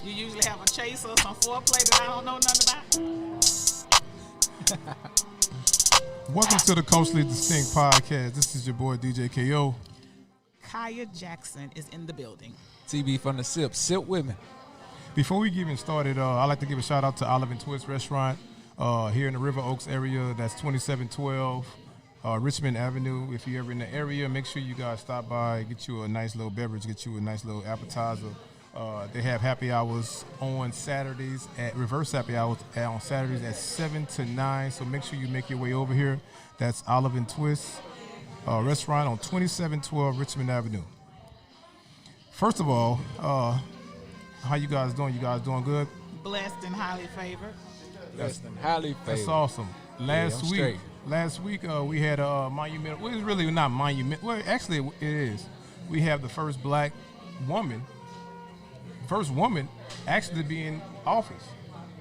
You usually have a chaser, some foreplay that I don't know nothing about. Welcome to the Culturally Distinct Podcast. This is your boy DJ KO. Kaya Jackson is in the building. TB from the SIP. Sip with me. Before we get even started, I'd like to give a shout out to Olive and Twist Restaurant here in the River Oaks area. That's 2712 Richmond Avenue. If you're ever in the area, make sure you guys stop by, get you a nice little beverage, get you a nice little appetizer. They have happy hours on Saturdays reverse happy hours on Saturdays at 7 to 9. So make sure you make your way over here. That's Olive and Twist Restaurant on 2712 Richmond Avenue. First of all, how you guys doing? You guys doing good? Blessed and highly favored. Blessed and highly favored. That's awesome. Last week we had a monument. Well, it's really not monument. Well, actually it is. We have the first black woman. First woman actually to be in office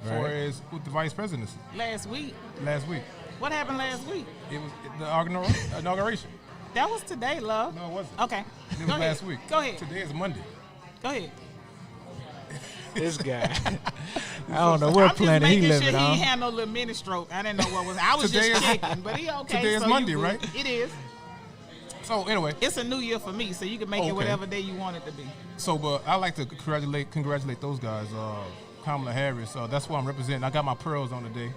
as with the vice presidency. Last week. What happened last week? It was the inauguration. That was today, love. No, it wasn't. Okay. It was last week. Go ahead. Today is Monday. Go ahead. This guy. I don't know what planet he living on. He ain't had no little mini stroke. I didn't know what was. I was just checking, but he okay. Today is Monday, right? It is. So anyway, it's a new year for me, so you can make it whatever day you want it to be. So, but I like to congratulate those guys. Kamala Harris. That's why I'm representing. I got my pearls on today.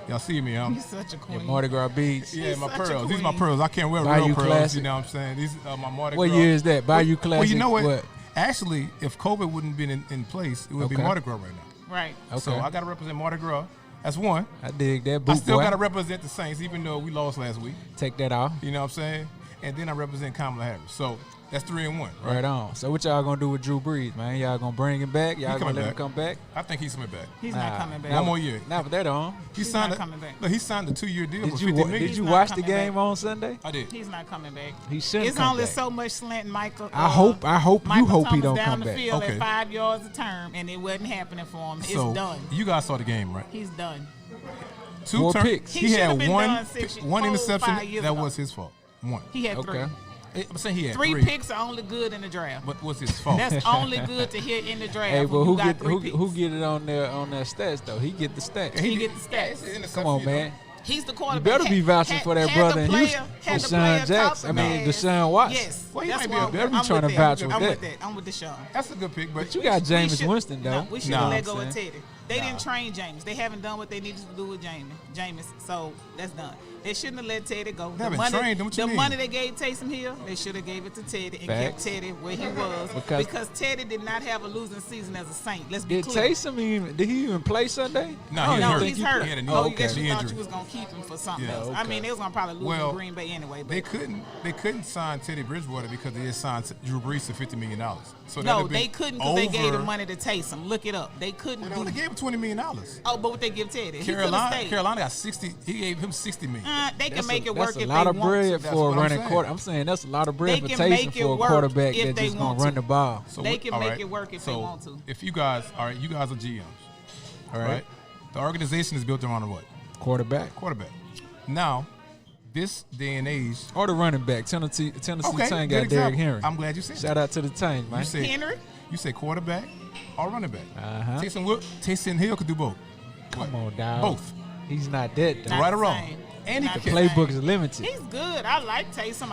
Y'all see me? You're such a queen. Your Mardi Gras beads. Yeah, my pearls. These are my pearls. I can't wear Bayou real pearls. Classic. You know what I'm saying? These are my Mardi What Gras. year is that? Bayou Classic. Well, you know what? Actually, if COVID wouldn't been in place, it would be Mardi Gras right now. Right. Okay. So I got to represent Mardi Gras. That's one. I dig that. I still got to represent the Saints, even though we lost last week. Take that off. You know what I'm saying? And then I represent Kamala Harris. So that's 3 and 1. Right on. So what y'all gonna do with Drew Brees, man? Y'all gonna bring him back? Y'all gonna let him come back? I think he's coming back. He's not coming back. One more year. Not for that on. He's not coming back. Look, he signed a 2-year deal for $50 million. Did you watch the game on Sunday? I did. He's not coming back. He shouldn't It's come only back. so much slant, Michael. I hope he don't down come the back. field at 5 yards a term, and it wasn't happening for him. It's done. You guys saw the game, right? He's done. 4 picks. He had one 4 interception. 5 years That ago. was his fault. One. He had 3. I'm saying he had 3 picks are only good in the draft. But what's his fault? That's only good to hit in the draft. Hey, but who get get it on their stats though? He get the stats. He get the stats. Come on, man. He's the quarterback. You better be vouching for that brother in Houston. Deshaun Jackson. Deshaun Watson. Yes. Well, he might be better be trying to vouch with that. I'm with Deshaun. That's a good pick, but you got Jameis Winston though. No, we should have let go of Teddy. They didn't train James. They haven't done what they needed to do with Jameis. So that's done. They shouldn't have let Teddy go. They haven't trained him. What you mean? Money they gave Taysom Hill, they should have gave it to Teddy and kept Teddy where he was. Because Teddy did not have a losing season as a Saint. Let's be clear. Did he even play Sunday? No, he's hurt. He had a knee. Oh, you guess you thought you was gonna keep him for something else. Okay. I mean, they was gonna probably lose to Green Bay anyway. But they couldn't sign Teddy Bridgewater because they had signed Drew Brees for $50 million. So no, they couldn't because they gave the money to Taysom. Look it up. They couldn't. They only gave him $20 million. Oh, but what they give Teddy? Carolina got 60. He gave him $60 million. They can make it work if they want to. That's a lot of bread for a running quarterback. I'm saying that's a lot of bread for Taysom for a quarterback that's just gonna run the ball. So they can make it work if they want to. If you guys, all right, you guys are GMs. All right. The organization is built around what? Quarterback. Now, this day and age, or the running back. Tennessee Tang got Derrick Henry. I'm glad you said. Shout out to the Tang, man. Henry. You say quarterback or running back. Taysom Hill could do both. Come on, dog. Both. He's not that though. Right or wrong. And the playbook is limited. He's good. I like Taysom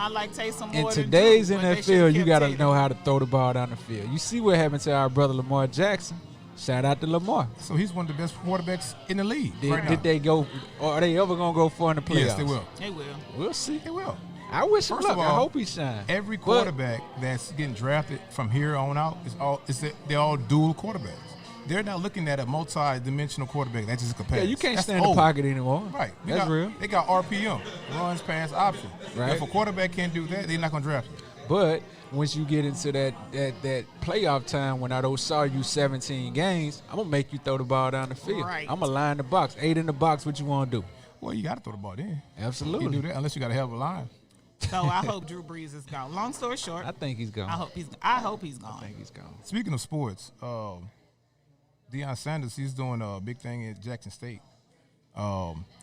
more in today's NFL, you got to know how to throw the ball down the field. You see what happened to our brother Lamar Jackson. Shout out to Lamar. So he's one of the best quarterbacks in the league. Did they go, or are they ever going to go far in the playoffs? Yes, they will. They will. We'll see. They will. I wish him First luck. of all, I hope he shine. Every quarterback that's getting drafted from here on out they're all dual quarterbacks. They're not looking at a multi-dimensional quarterback that just can pass. Yeah, you can't stay in the pocket anymore. Right. That's real. They got RPM, runs, pass, option. Right. If a quarterback can't do that, they're not going to draft him. But once you get into that playoff time when I don't saw you 17 games, I'm going to make you throw the ball down the field. Right. I'm going to line the box. 8 in the box, what you want to do? Well, you got to throw the ball in. Absolutely. You can do that unless you got a hell of a line. So I hope Drew Brees is gone. Long story short, I think he's gone. I hope he's gone. I think he's gone. Speaking of sports, Deion Sanders, he's doing a big thing at Jackson State.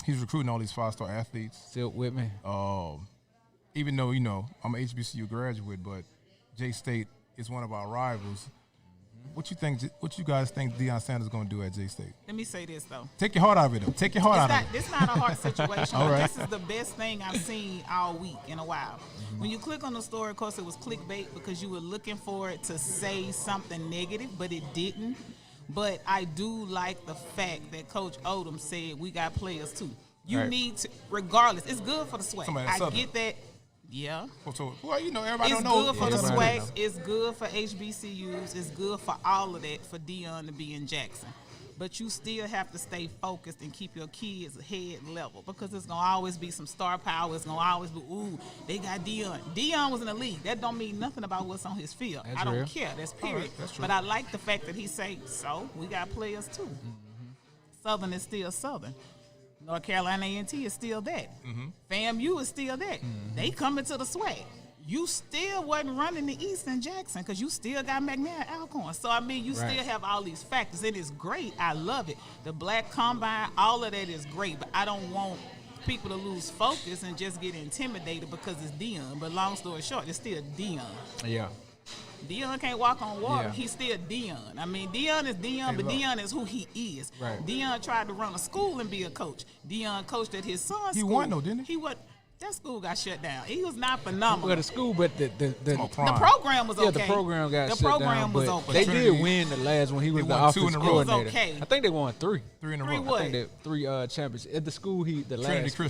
He's recruiting all these 5-star athletes. Still with me. Even though, I'm an HBCU graduate, but J-State is one of our rivals. What you guys think Deion Sanders is going to do at J-State? Let me say this, though. Take your heart out of it, though. Take your heart out of it. It's not a hard situation. All right. This is the best thing I've seen all week in a while. When you click on the story, of course, it was clickbait because you were looking for it to say something negative, but it didn't. But I do like the fact that Coach Odom said we got players, too. You need to, regardless. It's good for the SWAC. I get that. Yeah. So, well, everybody it's don't know. It's good for the SWAC. It's good for HBCUs. It's good for all of that for Dion to be in Jackson. But you still have to stay focused and keep your kids head level because there's going to always be some star power. It's going to always be, they got Dion. Dion was in the league. That don't mean nothing about what's on his field. I don't care. That's period. Right, that's true. But I like the fact that he say, so we got players too. Mm-hmm. Southern is still Southern. North Carolina A&T is still that. Mm-hmm. FAMU is still that. Mm-hmm. They coming to the SWAC. You still wasn't running the East in Jackson because you still got McNair Alcorn. So, you still have all these factors. It is great. I love it. The Black Combine, all of that is great. But I don't want people to lose focus and just get intimidated because it's Dion. But long story short, it's still Dion. Yeah. Dion can't walk on water. Yeah. He's still Dion. Dion is Dion, but Dion is who he is. Right. Dion tried to run a school and be a coach. Dion coached at his son's school. He won, though, didn't he? He was. That school got shut down. He was not phenomenal. Well, the school, but the program was okay. Yeah, the program got shut down. The program was okay. They did win the last one. He was the offensive coordinator. Okay. I think they won three. Three in a row. I think they three champions. At the school,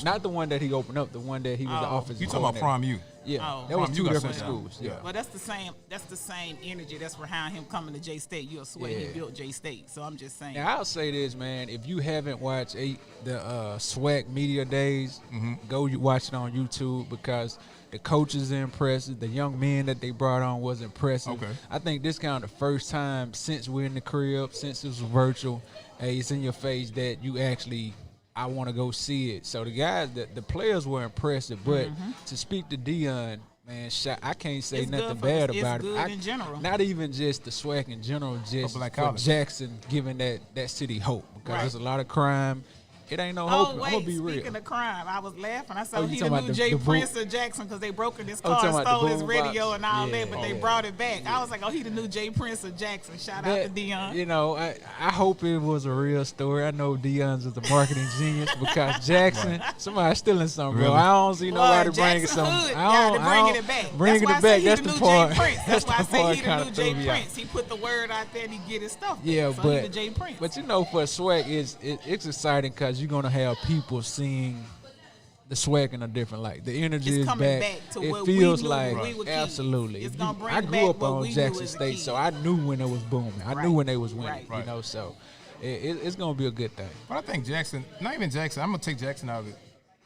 not the one that he opened up, the one that he was the offensive coordinator. You talking about Prime U? Yeah, that was two different schools. Yeah, but that's the same energy that's behind him coming to J-State. You'll swear he built J-State. So I'm just saying. Now I'll say this, man. If you haven't watched the SWAC Media Days, go watch it on YouTube because the coaches are impressive. The young men that they brought on was impressive. Okay. I think this kind of the first time since we're in the crib, since it was virtual, it's in your face that you actually. I want to go see it. So the guys, the players were impressive, but to speak to Dion, man, I can't say nothing bad about it. It's good in general. Not even just the SWAC in general, just for Jackson giving that city hope because there's a lot of crime. It ain't no hope. I'm going to be real. Speaking of crime, I was laughing. I said he the new Jay Prince of Jackson because they broke in his car and stole his radio and all that, but they brought it back. I was like, he the new Jay Prince of Jackson. Shout out to Dion. I hope it was a real story. I know Dion's is a marketing genius because Jackson, somebody's stealing something, bro. I don't see nobody bringing something. Bringing it back. Bringing it back. That's the part. That's why I say he the new Jay Prince. He put the word out there and he get his stuff. Yeah, but he the Jay Prince. But for SWAC, it's exciting because you're gonna have people seeing the SWAC in a different light. The energy is back to it what feels we like we absolutely. It's gonna bring I grew up back on Jackson State, so I knew when it was booming. I knew when they was winning. Right. So it's gonna be a good thing. But I think Jackson, not even Jackson. I'm gonna take Jackson out of it.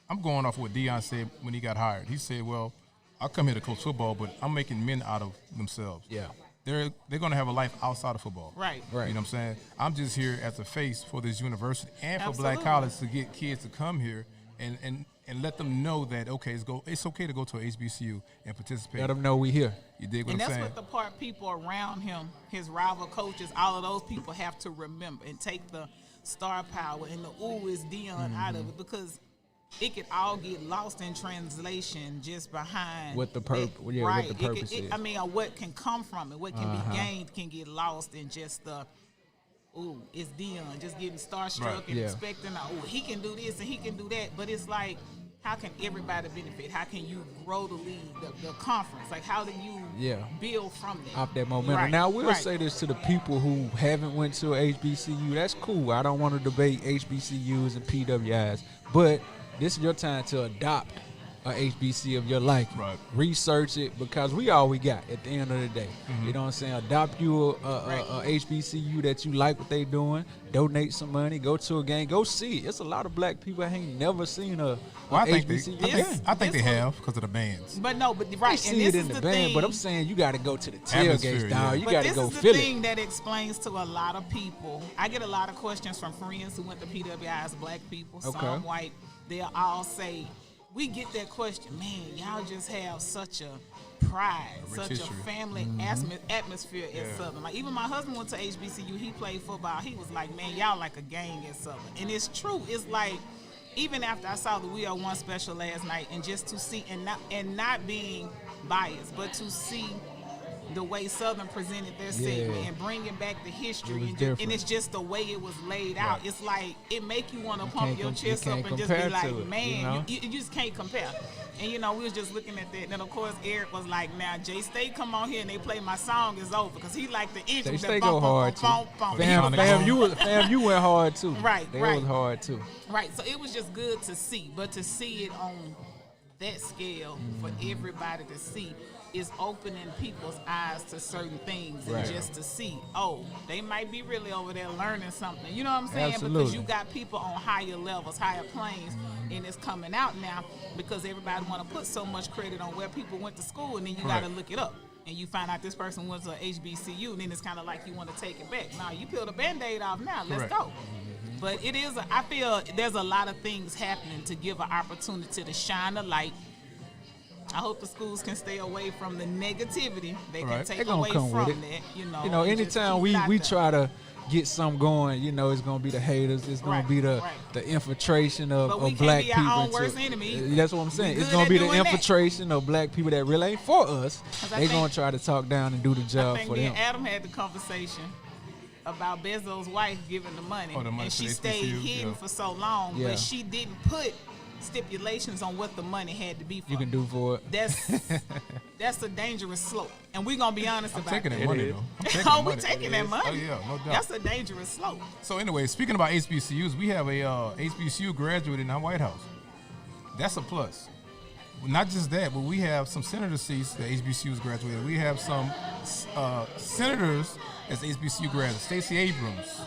I'm going off what Dion said when he got hired. He said, "Well, I'll come here to coach football, but I'm making men out of themselves." Yeah. They're going to have a life outside of football. Right. You know what I'm saying? I'm just here as a face for this university and for Black College to get kids to come here and let them know that, it's okay to go to a HBCU and participate. Let them know we here. You dig what I'm saying? And that's what the part people around him, his rival coaches, all of those people have to remember and take the star power and the is Dion out of it because it could all get lost in translation just behind what the purpose is. What can come from it, what can be gained can get lost in just the, it's Dion, just getting starstruck and expecting, he can do this and he can do that. But it's like, how can everybody benefit? How can you grow the league, the conference? Like, how do you build from that? Off that momentum. Right. Now, we'll say this to the people who haven't went to a HBCU. That's cool. I don't want to debate HBCUs and PWIs, but this is your time to adopt a HBC of your liking. Right. Research it because we all we got at the end of the day. You know what I'm saying? Adopt you a HBCU that you like what they doing. Donate some money. Go to a game. Go see it. It's a lot of black people that ain't never seen a HBCU. I think they have because of the bands. But no, but They right. see and it this in is the the band, thing. but I'm saying you got to go to the tailgates, dog. You got to go feel it. This is the thing that explains to a lot of people. I get a lot of questions from friends who went to PWIs, black people, some white. They'll all say, we get that question, man, y'all just have such a pride, such a family atmosphere at Southern. Like, even my husband went to HBCU, he played football. He was like, man, y'all like a gang at Southern. And it's true. It's like, even after I saw the We Are One special last night, and just to see, and not being biased, but to see the way Southern presented their segment and bringing back the history, and it's just the way it was laid out. It's like it make you want to pump your chest up and just be like, man, you just can't compare. And you know, we was just looking at that, and then of course Eric was like, "Now Jay State come on here and they play my song is over," because he like the intro that go hard too. Fam, you went hard too. Right, they right. was hard too. Right, so it was just good to see, but to see it on that scale for everybody to see is opening people's eyes to certain things, and just to see, oh, they might be really over there learning something. You know what I'm saying? Absolutely. Because you got people on higher levels, higher planes, and it's coming out now because everybody want to put so much credit on where people went to school, and then you got to look it up. And you find out this person went to a HBCU, and then it's kind of like you want to take it back. Now, you peel the Band-Aid off now. Let's go. But it is, I feel there's a lot of things happening to give an opportunity to shine a light. I hope the schools can stay away from the negativity. They can take away from that. You know, anytime we try to get something going, you know, it's gonna be the haters. It's gonna be the infiltration of black people. Our own worst enemy. That's what I'm saying. It's gonna be the infiltration of black people that really ain't for us. They gonna try to talk down and do the job for them. Adam had the conversation about Bezos' wife giving the money, and she stayed hidden for so long, but she didn't put stipulations on what the money had to be for. You can do for it. That's a dangerous slope, and we're gonna be honest about taking that. That money though. We're taking that money. Oh yeah, no doubt. That's a dangerous slope. So anyway, speaking about HBCUs, we have a HBCU graduate in our White House. That's a plus. Not just that, but we have some senator seats that HBCUs graduated. We have some senators as HBCU graduates. Stacey Abrams,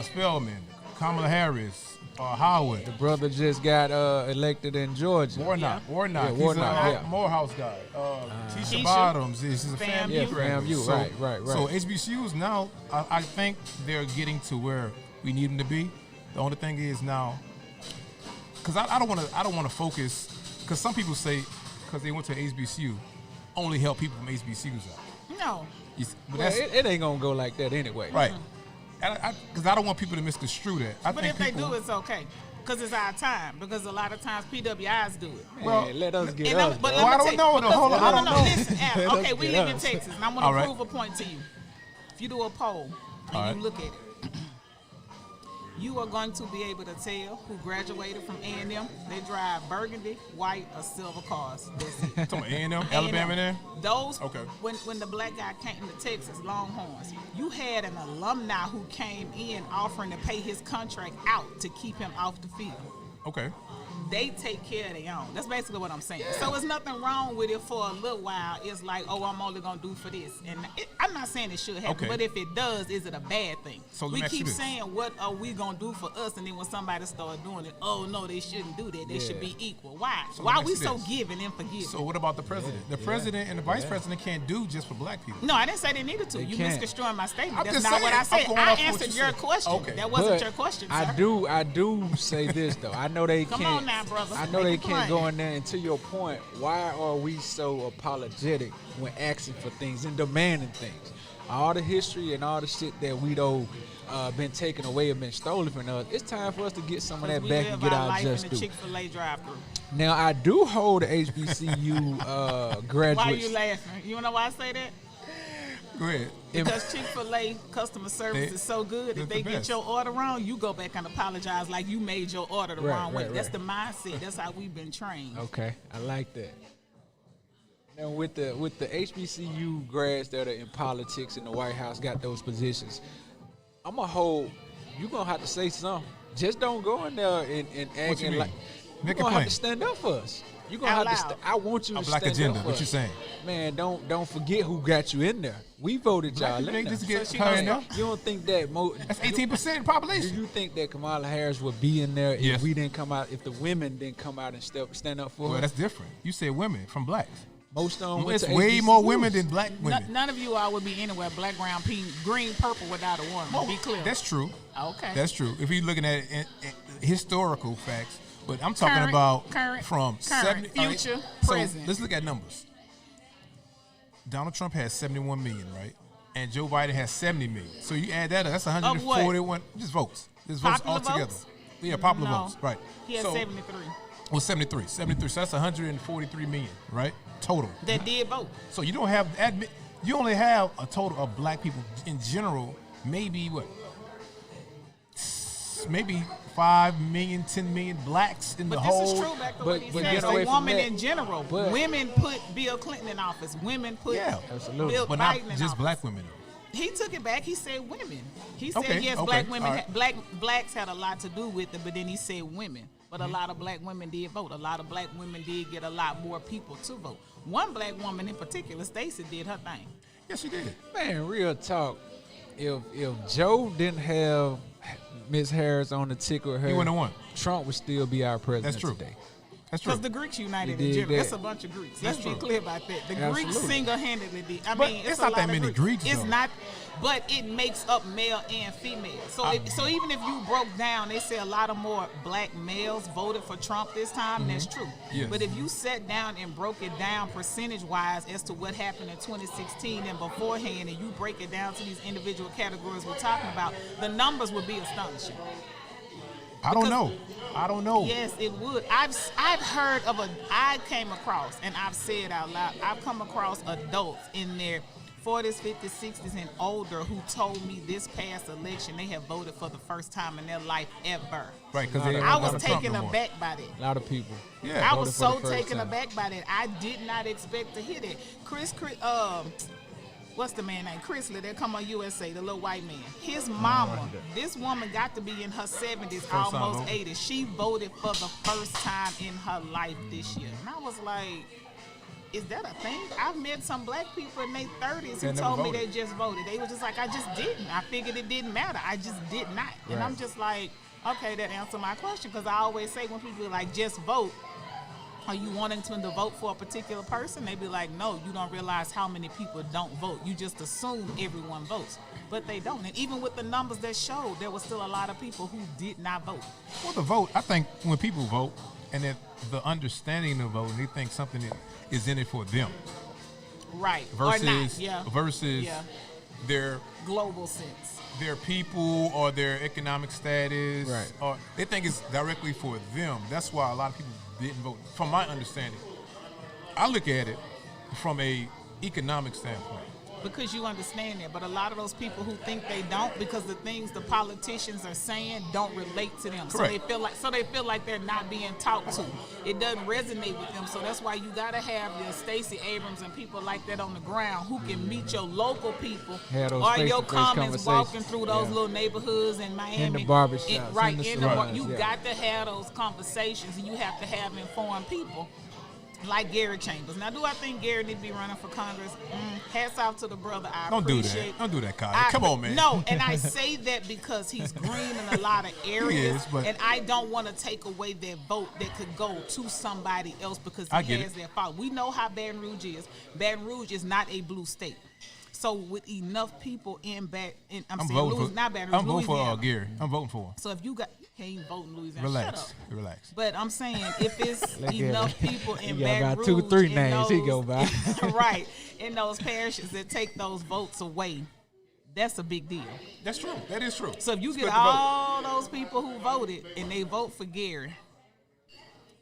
Spelman, Kamala Harris, Howard. The brother just got elected in Georgia. Warnock. Yeah, He's a Morehouse guy. Tisha Bottoms. This is a FAMU graduate. FAMU, right. So HBCUs now, I think they're getting to where we need them to be. The only thing is now, because I don't want to focus, because some people say because they went to HBCU, only help people from HBCUs out. No. But it ain't gonna go like that anyway. Right. Because I don't want people to misconstrue that. But if they do, it's okay. Because it's our time. Because a lot of times PWIs do it. Well, let us get us. But I don't know. Hold on. I don't know. Listen, Adam, okay, we live in Texas, and I'm going to prove a point to you. If you do a poll and you look at it, you are going to be able to tell who graduated from A&M. They drive burgundy, white, or silver cars. That's it. A&M, Alabama there? Those, when the black guy came to Texas, Longhorns, you had an alumni who came in offering to pay his contract out to keep him off the field. Okay. They take care of their own. That's basically what I'm saying. So there's nothing wrong with it for a little while. It's like, oh, I'm only going to do for this. And I'm not saying it should happen, but if it does, is it a bad thing? So we keep saying, what are we going to do for us? And then when somebody starts doing it, oh, no, they shouldn't do that. They should be equal. Why? So why are we so giving and forgiving? So what about the president? The president and the vice president can't do just for black people. No, I didn't say they needed to. You misconstruing my statement. That's not saying, what I said. I answered your question. Okay. That wasn't your question, sir. I do say this, though. I know they can't. Come on now, brother. I know they can't go in there. And to your point, why are we so apologetic when asking for things and demanding things? All the history and all the shit that we been taken away and been stolen from us, it's time for us to get some of that back and get our just due. Chick-fil-A drive-thru. Now, I do hold a HBCU graduates. Why are you laughing? You know why I say that? Go ahead. Because Chick-fil-A customer service is so good. If they get your order wrong, you go back and apologize like you made your order the wrong way. That's the mindset. That's how we've been trained. Okay, I like that. Now with the HBCU grads that are in politics in the White House got those positions, you're gonna have to say something. Just don't go in there and acting like you're gonna have to stand up for us. You're gonna have to. I want you to stand agenda. up for what us. you saying? Man, don't forget who got you in there. We voted y'all in there. You don't think that that's 18% population. Do you think that Kamala Harris would be in there if we didn't come out? If the women didn't come out and stand up for her? Well, that's different. You said women from blacks. Most of them. It's way more women than black women. None of you all would be anywhere black, brown, pink, green, purple without a woman. Be clear. That's true. Okay. That's true. If you're looking at historical facts. But I'm talking about from 70, future, present. So let's look at numbers. Donald Trump has 71 million, right? And Joe Biden has 70 million. So you add that up, that's 141. Just votes. Just votes altogether. Votes? Yeah, popular votes, right. He has 73. Well, 73. So that's 143 million, right? Total. That did vote. So you don't have that. you only have a total of black people in general, maybe maybe 5 million, 10 million blacks in the whole. But this is true back to what he said. A woman in general. Women put Bill Clinton in office. Women put Bill but Biden not in just office. black women. He took it back. He said women. He said yes, okay. black women, blacks had a lot to do with it, but then he said women. But a lot of black women did vote. A lot of black women did get a lot more people to vote. One black woman in particular, Stacey, did her thing. Yes, she did. Man, real talk. If Joe didn't have Miss Harris on the ticket with her, he wouldn't have won. Trump would still be our president That's true. today. That's true. Because the Greeks united in general. That's a bunch of Greeks. Let's be clear about that. The Greeks single-handedly did. I mean, it's not that many Greeks. It's not, but it makes up male and female. So, so even if you broke down, they say a lot of more black males voted for Trump this time. And that's true. Yes. But if you sat down and broke it down percentage-wise as to what happened in 2016 and beforehand, and you break it down to these individual categories we're talking about, the numbers would be astonishing. I don't know. Yes, it would. I've heard of I came across, and I've said out loud, I've come across adults in their 40s, 50s, 60s, and older who told me this past election they have voted for the first time in their life ever. Right, because I was taken aback by that. A lot of people. Yeah, I was so taken aback by that. I did not expect to hear that. What's the man named? Chrysler, that come on USA, the little white man. His mama, this woman got to be in her 70s, almost 80s. She voted for the first time in her life this year. And I was like, is that a thing? I've met some black people in their 30s who told me they just voted. They were just like, I just didn't. I figured it didn't matter. I just did not. Right. And I'm just like, okay, that answered my question. Because I always say when people are like, just vote, are you wanting to vote for a particular person? They be like, no, you don't realize how many people don't vote. You just assume everyone votes. But they don't. And even with the numbers that showed, there was still a lot of people who did not vote. Well, the vote, I think when people vote and that the understanding of voting, they think something is in it for them. Right. Versus, or not. Versus their global sense. Their people or their economic status. Right. Or they think it's directly for them. That's why a lot of people didn't vote. From my understanding, I look at it from a economic standpoint. Because you understand that, but a lot of those people who think they don't, because the things the politicians are saying don't relate to them. Correct. So they feel like they're not being talked to. It doesn't resonate with them. So that's why you gotta have your Stacey Abrams and people like that on the ground who can meet your local people or your comments walking through those little neighborhoods in Miami. In the barbershops. You got to have those conversations, and you have to have informed people. Like Gary Chambers. Now, do I think Gary need to be running for Congress? Hats off to the brother. Don't do that, Kanye. Come on, man. No, and I say that because he's green in a lot of areas, and I don't want to take away that vote that could go to somebody else because he has their fault. We know how Baton Rouge is. Baton Rouge is not a blue state. So with enough people in Louisiana. I'm voting for Gary. I'm voting for him. So if you can't vote in Louisiana. Relax. But I'm saying if it's enough people in Baton Rouge, 2-3 names he go by. Right, in those parishes that take those votes away, that's a big deal. That's true. That is true. So if you get all those people who voted and they vote for Gary,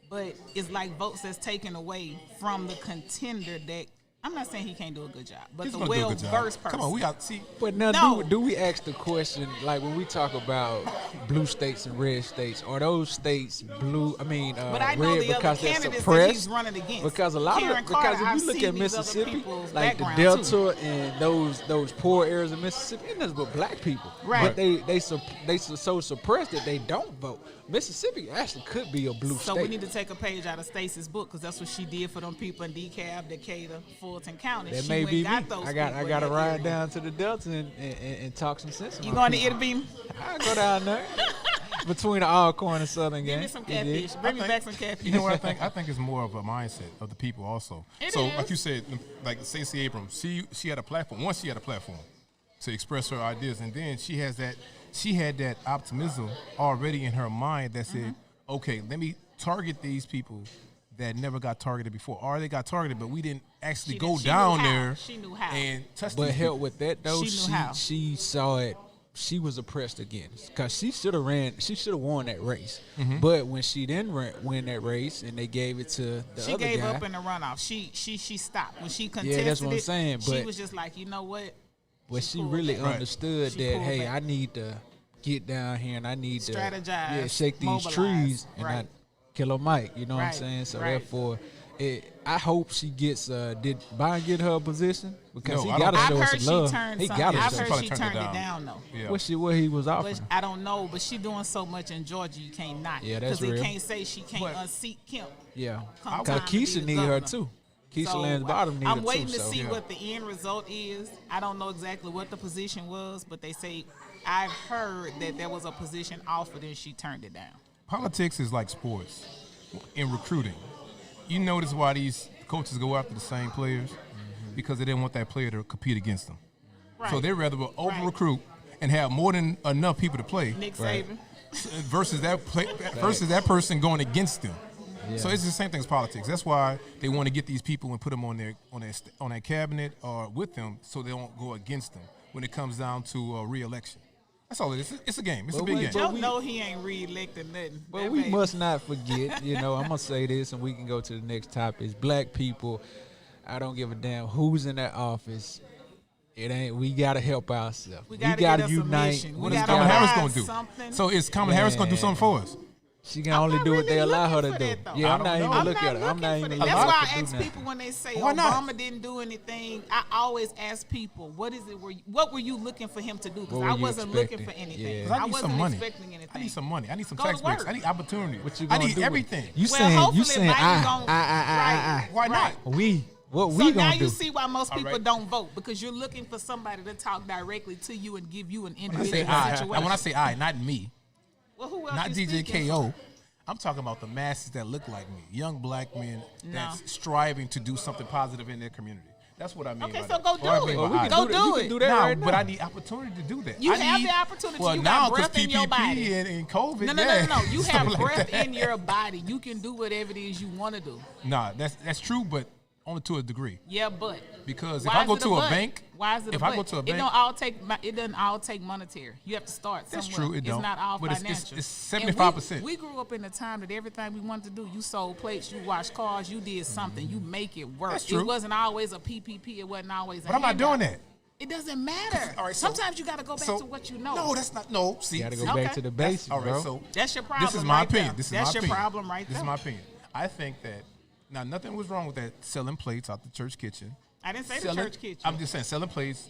but it's like votes that's taken away from the contender that. I'm not saying he can't do a good job, but the well-versed person. Come on, we got to see. But now, do we ask the question, like when we talk about blue states and red states, are those states blue? But I know red the because other they're candidates suppressed? that he's running against. Because a lot Karen of because Carter, if you look at Mississippi, like the Delta and those poor areas of Mississippi, it is but black people. Right. But they so suppressed that they don't vote. Mississippi actually could be a blue state. So we need to take a page out of Stacey's book because that's what she did for them people in DeKalb, Decatur, Fulton County. That may be me. I got to ride down to the Delta and talk some sense. You going to Itterbeam? I go down there between the Alcorn and Southern Give me some catfish. Bring me back some catfish. You know what I think? I think it's more of a mindset of the people also. It is. Like you said, like Stacey Abrams, she had a platform. Once she had a platform to express her ideas, and then she had that optimism already in her mind that said, okay, let me target these people that never got targeted before, or they got targeted, but we didn't actually go down there she knew how. and touch But these help people. with that though, she saw it she was oppressed against, because she should have won that race. Mm-hmm. But when she didn't win that race and they gave it to the other guy. She gave up in the runoff. She stopped. When she contested that's what I'm saying. she But was just like, you know what? But she really understood She that, pulled hey, back. I need to get down here and I need Strategize, to shake these mobilize. trees and Right. not kill a Mike. You know what I'm Right, saying? So right. therefore, I hope she gets. Did Biden get her a position? Because No, he I got to don't show I've us heard some love. she turned He something. got to I've show. heard probably she turned it turned it down. down though. Yeah. What he was offering? But I don't know. But she doing so much in Georgia, you can't not. Yeah, that's Because real. they can't say she can't But- unseat Kemp. Yeah, Come because time to be Keisha the need her governor. too. Keisha So, Lance Bottom need I'm her waiting too. to So. see Yeah. what the end result is. I don't know exactly what the position was, but they say I've heard that there was a position offered and she turned it down. Politics is like sports in recruiting. You notice why these coaches go after the same players? Because they didn't want that player to compete against them. Right. So they'd rather over-recruit and have more than enough people to play Nick Right. Saban. versus that person going against them. Yeah. So it's the same thing as politics. That's why they want to get these people and put them on their cabinet or with them, so they don't go against them when it comes down to re-election. That's all it is. It's a game. It's a But big we- game. but Joe know he ain't re-elected nothing. But That we baby. must not forget, I'm going to say this and we can go to the next topic. Is black people, I don't give a damn who's in that office. We got to help ourselves. We We gotta got get to us a unite. mission. What We is gotta Kamala Harris find going to do? something. So is Kamala Harris going to do something for us? She can I'm only not do what really they allow her looking to for do. that, though. Yeah, I I'm don't not know. even I'm looking not at her. I'm not looking for even that. looking That's at why her I to do ask nothing. people when they say Why not? Obama didn't do anything. I always ask people, what is it? What were you looking for him to do? What Because were I you wasn't looking expecting? for anything. Yeah. 'Cause I I need wasn't some money. expecting anything. I need some money. I need some Go tax to breaks. work. I need opportunity. What you I gonna need do? everything. You Well, saying hopefully Biden I. Right. Why not? What So we now gonna do? you see why most people right. don't vote, because you're looking for somebody to talk directly to you and give you an When I individual say I, situation. and when I say I, not me, well, who else not you DJ speaking KO. I'm talking about the masses that look like me, young black men No. that's striving to do something positive in their community. That's what I mean. Okay, by so that. go Or I do mean it. by we I. can Go do that. do You it. can do that No, right but now. I need opportunity to do that. You I have need, the opportunity. Well, You now got breath in your PPP body. and COVID. No, yeah. You Stuff have like breath that. in your body. You can do whatever it is you want to do. Nah, that's true, but only to a degree. Yeah, but Because if why I go is it to a but? bank, Why is it if a I but? go to a It bank, doesn't all take monetary. You have to start That's somewhere. true, it It's don't. not all But it's- financial. it's And 75%. We grew up in a time that everything we wanted to do, you sold plates, you washed cars, you did something, you make it work. That's true. It wasn't always a PPP. It wasn't always a but I'm not handout. doing that. It doesn't matter. All right, so- Sometimes you got to go back to what you know. No, that's not. No, see, You got to go see, Okay. back to the that's- basics, all right, bro. so That's your problem. this is my right opinion. there. This is That's my your opinion. problem right This there. is my opinion. I think that now nothing was wrong with that selling plates out the church kitchen. I didn't say Selling- the church kitchen. I'm just saying selling plates,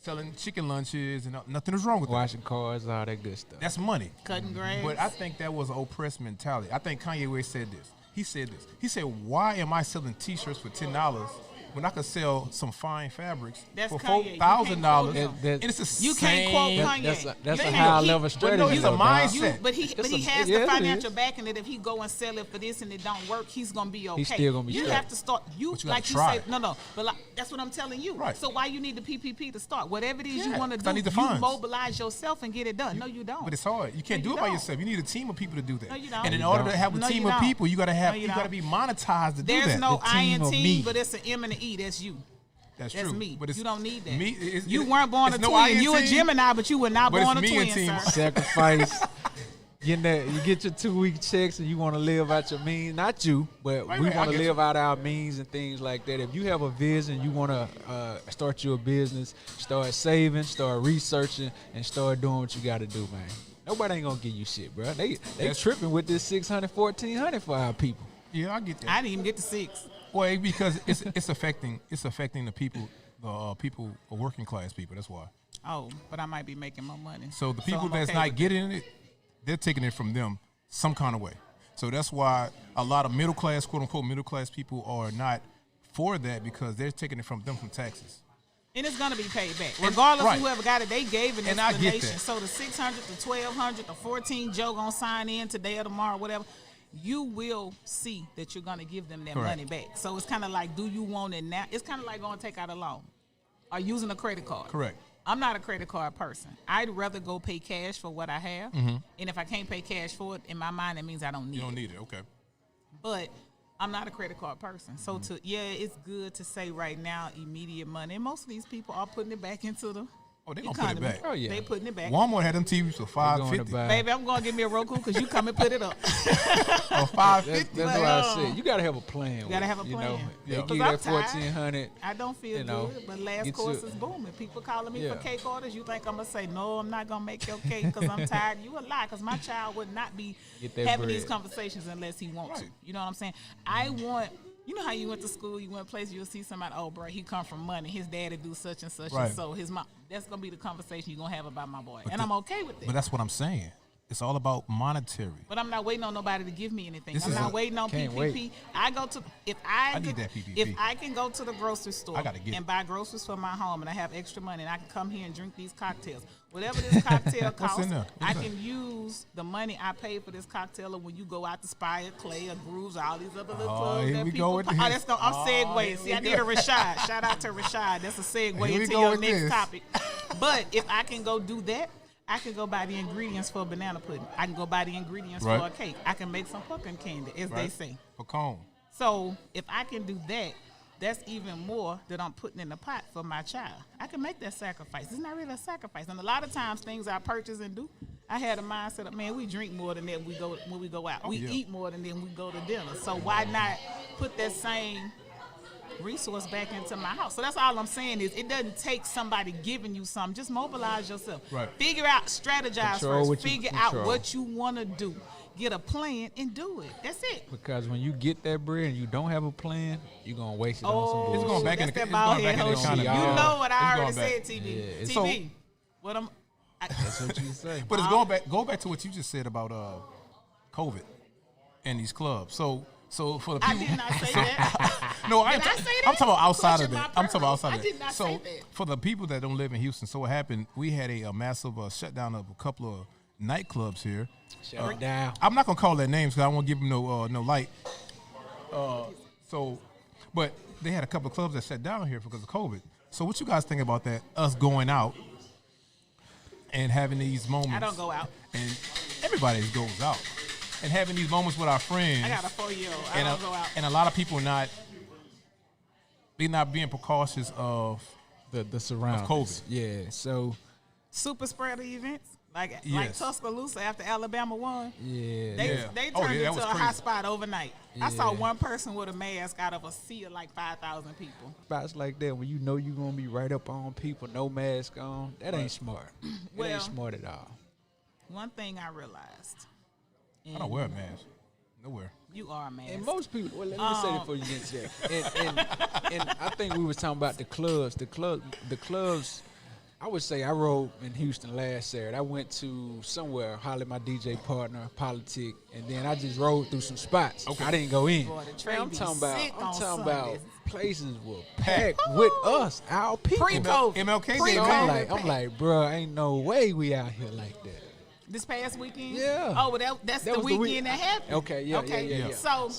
selling chicken lunches, and nothing is wrong with that. Washing cars, all that good stuff. That's money. Cutting grass. But I think that was an oppressed mentality. I think Kanye West said this. He said this. He said, "Why am I selling T-shirts for $10 when I could sell some fine fabrics That's for Kanye. You $4,000?" can't And quote him. it's the You can't quote same- Kanye. That's You a can't- high he- level but strategy. no, it's a though, dog. mindset. But he has yeah, the it financial is. backing that if he go and sell it for this and it don't work, he's gonna be okay. still gonna be You straight. have to start. But you gotta like you try say, it. no. But like, that's what I'm telling you. Right. So why you need the PPP to start? Whatever it is you Yeah, want to 'cause do, I need the you funds. mobilize yourself and get it done. No, you don't. But it's hard. You can't No, do you it by don't. yourself. You need a team of people to do that. No, you don't. And in You order don't. to have a No, team you of don't. people, you gotta have No, you you gotta don't. be monetized to do There's that. no The I team and of team, me. but it's an M and an E. That's you. That's That's true. me. But it's, You don't need that. Me, You weren't born a it's no twin. I and You a team, Gemini, but you were not but born a it's me and twin, team. sir. Sacrifice. You get your 2-week checks and you want to live out your means. Not you, but Wait, we wait, I want to get live out our means and things like that. If you have a vision, you want to start your business, start saving, start researching, and start doing what you got to do, man. Nobody ain't gonna give you shit, bro. They That's- tripping with this 600, 1,400 for our people. Yeah, I get that. I didn't even get to 6. Well, because it's affecting the people, people, working class people. That's why. Oh, but I might be making more money. So the people I'm that's okay not with getting it, they're taking it from them some kind of way. So that's why a lot of middle class, quote unquote, middle class people are not for that because they're taking it from them from taxes. And it's gonna be paid back, regardless right. of whoever got it. They gave an And I get explanation. that. So the 600, the 1,200, the 14 Joe gonna sign in today or tomorrow, whatever. You will see that you're gonna give them their Correct. money back. So it's kind of like, do you want it now? It's kind of like going to take out a loan or using a credit card. Correct. I'm not a credit card person. I'd rather go pay cash for what I have. And if I can't pay cash for it, in my mind, that means I don't need You don't it. need it. Okay. But I'm not a credit card person. So it's good to say right now immediate money. And most of these people are putting it back into the Oh, they gonna put it back. Oh yeah, They putting it back. Walmart had them TVs for $5.50. Baby, I'm gonna give me a Roku because you come and put it up. Or $5.50. That's what I said. You gotta have a plan. You gotta have a plan. Know, Yeah. they give I'm you that $1,400. I don't feel good, but last course is booming. People calling me for cake orders. You think I'm gonna say no? I'm not gonna make your cake because I'm tired. You a lie, because my child would not be having these conversations unless he wants to. You know what I'm saying? I want. You know how you went to school, you went place, you'll see somebody, oh, bro, he come from money. His daddy do such and such, and so his mom. That's going to be the conversation you're going to have about my boy. And I'm okay with that. But that's what I'm saying. It's all about monetary. But I'm not waiting on nobody to give me anything. I'm not waiting on PPP. Wait. I go to I need that PPP. If I can go to the grocery store and buy groceries for my home, and I have extra money, and I can come here and drink these cocktails. Whatever this cocktail costs, I can use the money I paid for this cocktail. Or when you go out to Spire, Clay, or Grooves, all these other little clubs that people. I'm segueing. See, I need a Rashad. Shout out to Rashad. That's a segue into your next topic. But if I can go do that, I can go buy the ingredients for a banana pudding. I can go buy the ingredients for a cake. I can make some pumpkin candy, as they say. Pecan. So if I can do that, that's even more that I'm putting in the pot for my child. I can make that sacrifice. It's not really a sacrifice. And a lot of times things I purchase and do, I had a mindset of, man, we drink more than that when we go out. We eat more than that when we go to dinner. So why not put that same resource back into my house? So that's all I'm saying is it doesn't take somebody giving you something. Just mobilize yourself. Right. Figure out, strategize first. Figure out what you want to do. Get a plan and do it. That's it. Because when you get that bread and you don't have a plan, you're going to waste it on some bullshit. It's going back in the economy. You know what I already said, TV. Yeah. TV. What I'm... That's what you say. But it's go back to what you just said about COVID and these clubs. So for the people, I did not say that. No, Did I say that? I'm talking about outside of that. I did not say that. For the people that don't live in Houston, so what happened? We had a massive shutdown of a couple of nightclubs here. Shut it down. I'm not gonna call their names because I won't give them no light. But they had a couple of clubs that shut down here because of COVID. So what you guys think about that? Us going out and having these moments. I don't go out. And everybody goes out. And having these moments with our friends. I got a 4-year-old. I don't go out. And a lot of people not being precautious of the surroundings. Of COVID. Yeah. So super spreader events like Tuscaloosa after Alabama won. Yeah. They turned into a hot spot overnight. Yeah. I saw one person with a mask out of a sea of like 5,000 people. Spots like that when you know you're gonna be right up on people, no mask on. That ain't smart. That ain't smart at all. One thing I realized. I don't wear a mask. Nowhere. You are a mask. And most people, well, let me say that before you get there. And I think we was talking about the clubs. The clubs, I would say I rode in Houston last Saturday. I went to somewhere, hollered my DJ partner, Politic, and then I just rode through some spots. Okay. I didn't go in. Boy, I'm talking about places were packed Ooh. with us, our people. Pre-COVID. MLK Day, I'm like, bro, ain't no way we out here like that. This past weekend? Yeah. Oh, well, that's the weekend that happened. Okay, yeah. So,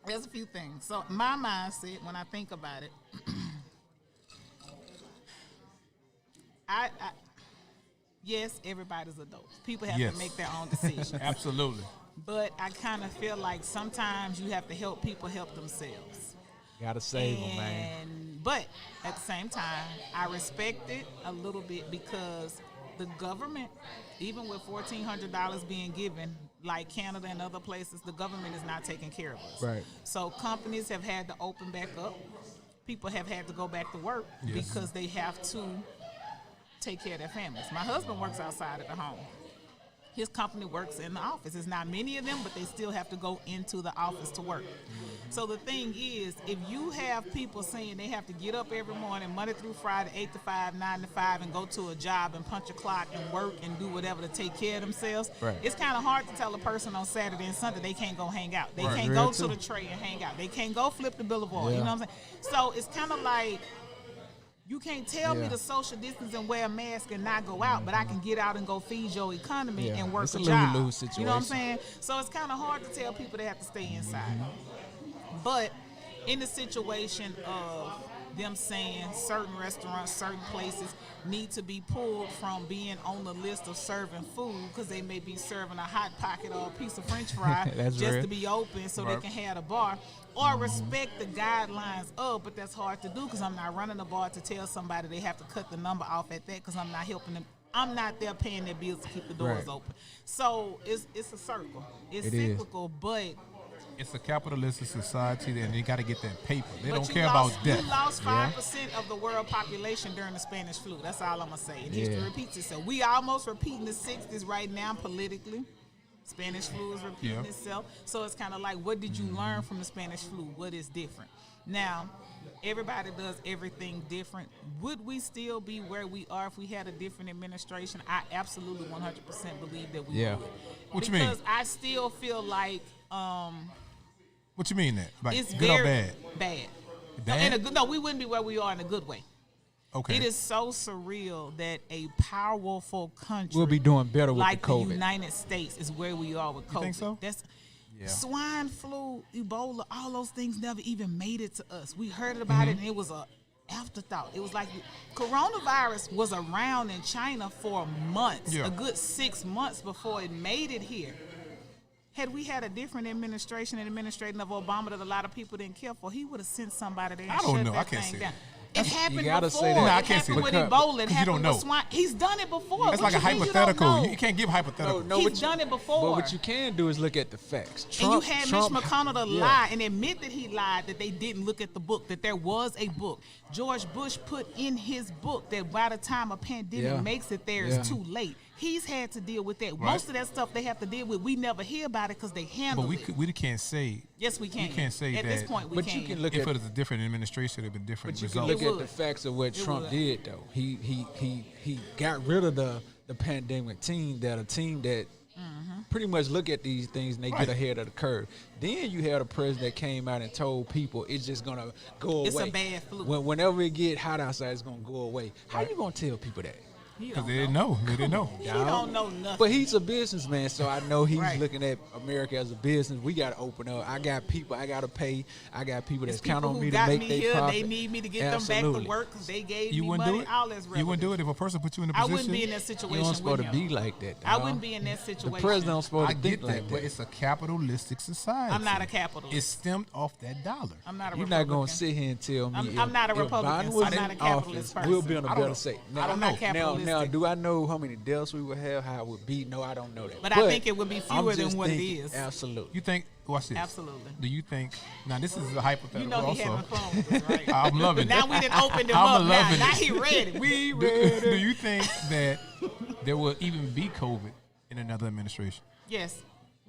there's a few things. So, my mindset, when I think about it, yes, everybody's adults. People have to make their own decisions. Absolutely. But I kind of feel like sometimes you have to help people help themselves. Gotta save them, man. But at the same time, I respect it a little bit because the government, even with $1,400 being given, like Canada and other places, the government is not taking care of us. Right. So companies have had to open back up. People have had to go back to work because they have to take care of their families. My husband works outside of the home. His company works in the office. It's not many of them, but they still have to go into the office to work. So the thing is, if you have people saying they have to get up every morning, Monday through Friday, 8 to 5, 9 to 5, and go to a job and punch a clock and work and do whatever to take care of themselves, it's kind of hard to tell a person on Saturday and Sunday they can't go hang out. They can't go to the Tray and hang out. They can't go flip the Boulevard. You know what I'm saying? So it's kind of like, you can't tell me to social distance and wear a mask and not go out, but I can get out and go feed your economy and work a job. Lose-lose situation. You know what I'm saying? So it's kind of hard to tell people they have to stay inside. But in the situation of them saying certain restaurants, certain places need to be pulled from being on the list of serving food because they may be serving a Hot Pocket or a piece of French fry just real. to be open so they can have a bar, or respect the guidelines of, but that's hard to do because I'm not running a bar to tell somebody they have to cut the number off at that because I'm not helping them. I'm not there paying their bills to keep the doors open. So it's a circle. It's cyclical, but it's a capitalistic society, and they got to get that paper. They don't care about death. You lost 5% of the world population during the Spanish flu. That's all I'm gonna say. And history repeats itself. We almost repeating the 60s right now politically. Spanish flu is repeating itself. So it's kind of like, what did you learn from the Spanish flu? What is different? Now, everybody does everything different. Would we still be where we are if we had a different administration? I absolutely 100% believe that we would. What you mean? Because I still feel like what you mean that? Like it's good very or bad? Bad. No, we wouldn't be where we are in a good way. Okay. It is so surreal that a powerful country We'll be doing better with like the COVID. the United States is where we are with COVID. You think so? That's swine flu, Ebola, all those things never even made it to us. We heard about it and it was a afterthought. It was like coronavirus was around in China for months, a good 6 months before it made it here. Had we had a different administration, an administration of Obama that a lot of people didn't care for, he would have sent somebody there and I don't shut know. that I can't thing say down. that. It happened gotta before. say that. No, I It can't say happened with that. Ebola. It Because you happened don't know. with swine. He's done it before. It's What like a you mean you don't hypothetical. know? You can't give hypothetical. He's done it before. But what you can do is look at the facts. And you had Trump, Mitch McConnell to lie and admit that he lied, that they didn't look at the book, that there was a book. George Bush put in his book that by the time a pandemic makes it there, it's too late. He's had to deal with that. Right. Most of that stuff they have to deal with, we never hear about it because they handle it. But we can't say. Yes, we can. We can't say at that. this point, we But can. you can look If at it was a different administration, it'd been different But you results. can look It at the would. facts of what It Trump would. did, though. He got rid of the pandemic team, that pretty much look at these things and they get ahead of the curve. Then you had a president that came out and told people it's just gonna go away. It's a bad flu. Whenever it get hot outside, it's gonna go away. How you gonna tell people that? Because they didn't know. They didn't know. He don't know nothing. But he's a businessman, so I know he's Right. looking at America as a business. We got to open up. I got people I got to pay. I got people It's that's count people on who me to got make me their here. profit. They need me to get them back to work because they gave You me wouldn't money. do it? All that's You wouldn't do it if a person put you in a I position? wouldn't be in that You situation don't supposed with to him. be like that. I dog. wouldn't be in that situation. The president don't supposed I to get think that, like but that. it's a capitalistic society. I'm not a capitalist. It's stemmed off that dollar. I'm not a You're Republican. not gonna sit here and tell me. I'm not a if Republican, Biden so was I'm not in a capitalist office, We'll person. be in a I don't better know. state. I'm not capitalistic. Now, do I know how many deaths we would have? How it would be? No, I don't know that. But I think it would be I'm fewer than just what it thinking, is. Absolutely. You think? Watch this. Absolutely. Do you think? Now this is a hypothetical. You know he also. having fun with us, right? I'm loving it. Now we done opened him I'm up. loving Now it. he ready. We Do ready. you think that there will even be COVID in another administration? Yes.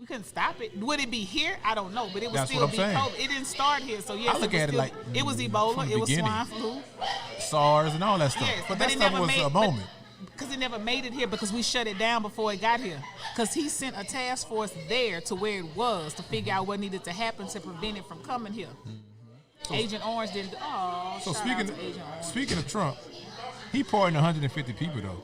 We couldn't stop it. Would it be here? I don't know, but it would That's still what I'm be saying. COVID. It didn't start here, so yes. I look was at it still, like it was from Ebola, the it was beginning. swine flu. SARS and all that stuff. Yes, but that it stuff never was made a moment. Because it never made it here because we shut it down before it got here. Because he sent a task force there to where it was to figure out what needed to happen to prevent it from coming here. Agent Orange didn't. Oh, So shout out to Agent Orange. speaking of Trump, he pardoned 150 people though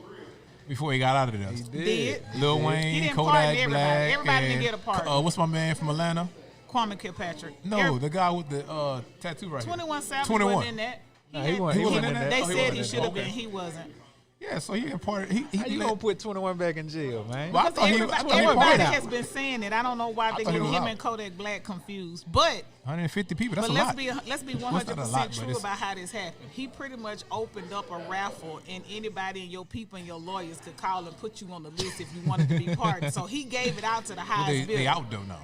before he got out of there. Did. Lil He Wayne, didn't Kodak pardon everybody. Black, Everybody didn't and, get a pardon. what's my man from Atlanta? Kwame Kilpatrick. No, the guy with the tattoo right 21 here. Savage 21. wasn't in that. Nah, had- he wasn't in that. They Oh, he said wasn't he in should that. have been. Okay. He wasn't. Yeah, so he imparted. How you gonna put 21 back in jail, man? Well, I thought he Everybody, pardoned everybody out. has been saying it. I don't know why they thought he get was him out. and Kodak Black confused. But 150 people. That's But a lot. let's be Well, it's not a 100% lot, but true it's- about how this happened. He pretty much opened up a raffle, and anybody and your people and your lawyers could call and put you on the list if you wanted to be pardoned. So he gave it out to the Well, highest bidder. they out though now.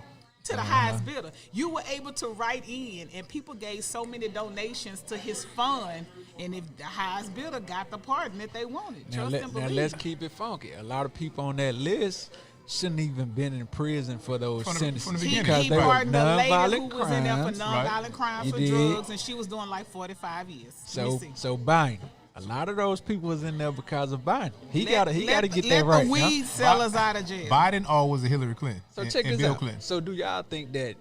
To the highest bidder. You were able to write in, and people gave so many donations to his fund, and if the highest bidder got the pardon that they wanted. Now, Trust and now believe. let's keep it funky. A lot of people on that list shouldn't even been in prison for those From the sentences beginning. because He they were pardoned a lady who nonviolent was in there for crimes. nonviolent crimes You for did. drugs, and she was doing like 45 years. Let me see. So Biden, a lot of those people was in there because of Biden. He Let- gotta let get the- that right. Let the now. weed sellers out of jail. Biden always a Hillary Clinton. So and, check and this Bill out. Clinton. So do y'all think that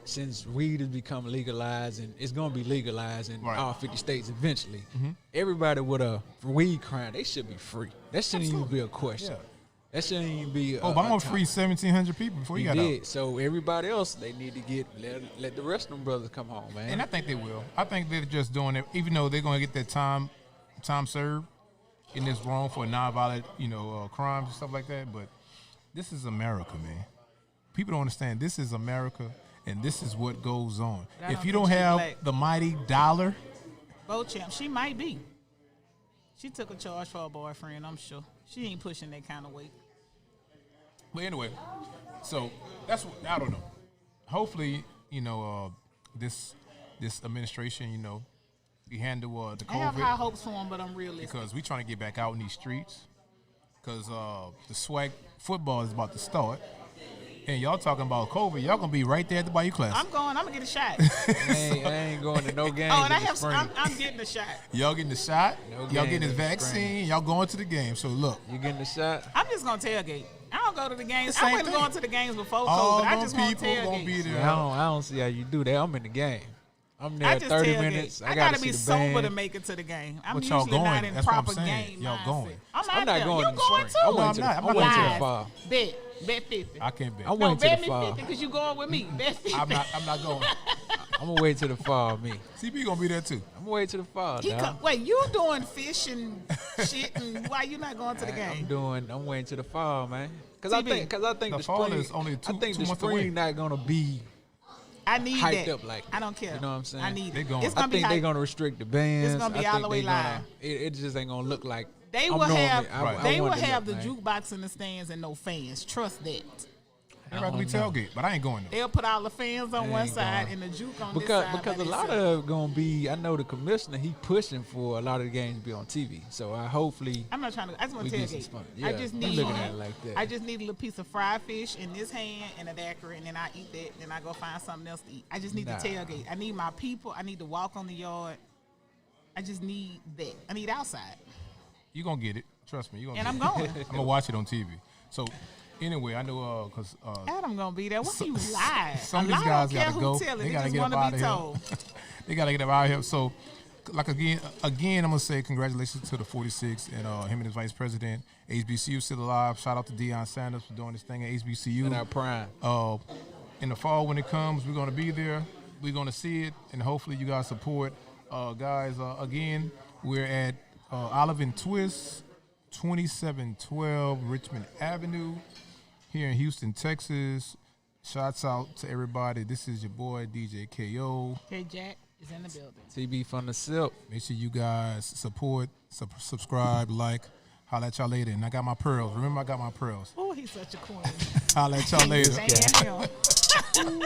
since weed has become legalized and it's gonna be legalized in Right. all 50 states eventually, everybody with a weed crime, they should be free. That shouldn't even be a question. Yeah. That shouldn't even be. Obama freed 1,700 people before he got out. So everybody else, they need to let the rest of them brothers come home, man. And I think they will. I think they're just doing it, even though they're going to get that time served in this wrong for nonviolent, crimes and stuff like that. But this is America, man. People don't understand. This is America, and this is what goes on. If you don't have the mighty dollar, Beauchamp, she might be. She took a charge for her boyfriend, I'm sure. She ain't pushing that kind of weight. But anyway, so that's what I don't know. Hopefully, this administration, we handle the COVID. I have high hopes for them, but I'm realistic. Because we trying to get back out in these streets. Because the SWAC football is about to start. And y'all talking about COVID, y'all going to be right there at the Bayou Classic. I'm going to get a shot. I ain't going to no games. Oh, and I'm getting a shot. Y'all getting the shot. Y'all getting this vaccine. Y'all going to the game. So, look. You getting the shot? I'm just going to tailgate. I don't go to the games. I wasn't going to the games before all COVID. I just want to people gonna tailgate. be there. I don't see how you do that. I'm in the game. I'm there I just 30 tailgate. minutes. I got to be sober to make it to the game. I'm But y'all usually not going. in That's what I'm proper saying. game Y'all mindset. going. I'm not going You in the going spring. too? I No, went I'm to not. the, I'm I not went to going. the fall. Bet 50. I can't bet. I went to bet the me fall. 50 because you going with me. Bet 50. I'm not going. I'm gonna wait till the fall, me. CP going to be there, too. I'm gonna wait till the fall, dog. Wait, you doing fish and shit, and why you not going to the game? I'm waiting till the fall, man. Because I think The the fall spring is only two I think the months away. spring not gonna be I need hyped that. up like I don't care. You know what I'm saying? I need They it. going. It's I gonna be think they're hype. gonna restrict the bands. It's gonna be I all think the way they gonna- live. It just ain't gonna look like They I'm will normally- have I will want it to have the look, man. jukebox in the stands and no fans. Trust that. I'd rather be tailgate, but I ain't going, though. They'll put all the fans on one ain't side going. and the juke on Because this side. a lot of it gonna be. I know the commissioner. He pushing for a lot of the games to be on TV. So I hopefully. I'm not trying to. I just want we to get some tailgate. fun. I Yeah, just I'm need. looking at it like that. I just need a little piece of fried fish in this hand and a daiquiri, and then I eat that. Then I go find something else to eat. I just need Nah. to tailgate. I need my people. I need to walk on the yard. I just need that. I need outside. You going to get it. Trust me. You gonna And get I'm it. going. I'm going to watch it on TV. So, anyway, I know because Adam gonna be there. What do you lie? some of a these lie guys don't care got to who go. tell it. They got to just get up want out to of be here. told. They got to get up out of here. So, like again, I'm going to say congratulations to the 46 and him and his vice president. HBCU still alive. Shout out to Deion Sanders for doing this thing at HBCU. In our prime. In the fall when it comes, we're going to be there. We're going to see it, and hopefully you guys support. Guys, again, we're at Olive and Twist, 2712 Richmond Avenue here in Houston, Texas. Shouts out to everybody. This is your boy, DJ KO. Okay, Jack is in the building. TB from the SIP. Make sure you guys support, subscribe, like. Holla at y'all later. And I got my pearls. Remember, I got my pearls. Oh, he's such a queen. Holla at y'all later. Stand him.